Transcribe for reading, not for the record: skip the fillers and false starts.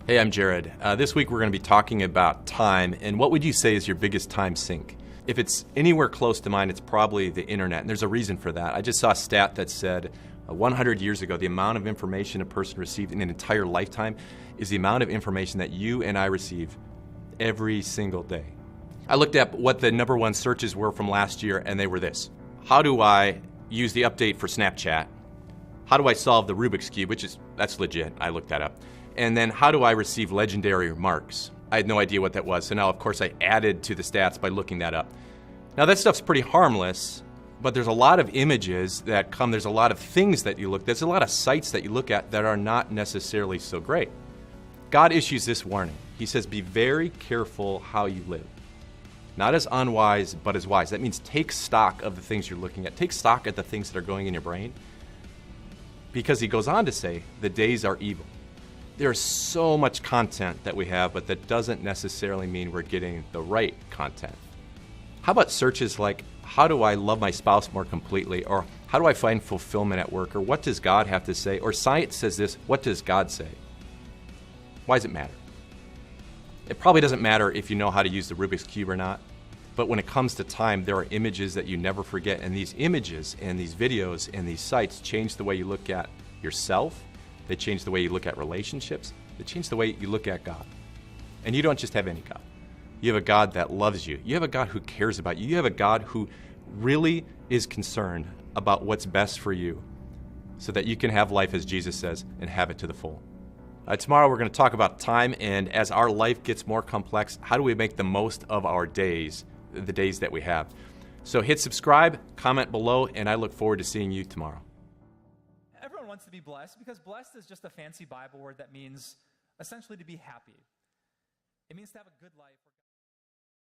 Hey, I'm Jared. This week we're going to be talking about time, and what would you say is your biggest time sink? If it's anywhere close to mine, it's probably the internet, and there's a reason for that. I just saw a stat that said 100 years ago, the amount of information a person received in an entire lifetime is the amount of information that you and I receive every single day. I looked up what the number one searches were from last year, and they were this. How do I use the update for Snapchat? How do I solve the Rubik's Cube, that's legit, I looked that up. And then how do I receive legendary marks? I had no idea what that was, so now of course I added to the stats by looking that up. Now that stuff's pretty harmless, but there's a lot of images that come, there's a lot of things that you look, there's a lot of sites that you look at that are not necessarily so great. God issues this warning. He says, be very careful how you live. Not as unwise, but as wise. That means take stock of the things you're looking at. Take stock at the things that are going in your brain. Because he goes on to say, the days are evil. There's so much content that we have, but that doesn't necessarily mean we're getting the right content. How about searches like, how do I love my spouse more completely? Or how do I find fulfillment at work? Or what does God have to say? Or science says this, what does God say? Why does it matter? It probably doesn't matter if you know how to use the Rubik's Cube or not. But when it comes to time, there are images that you never forget. And these images and these videos and these sites change the way you look at yourself. They change the way you look at relationships. They change the way you look at God. And you don't just have any God. You have a God that loves you. You have a God who cares about you. You have a God who really is concerned about what's best for you so that you can have life, as Jesus says, and have it to the full. Tomorrow we're going to talk about time, and as our life gets more complex, how do we make the most of our days, the days that we have? So hit subscribe, comment below, and I look forward to seeing you tomorrow. Everyone wants to be blessed because blessed is just a fancy Bible word that means essentially to be happy. It means to have a good life.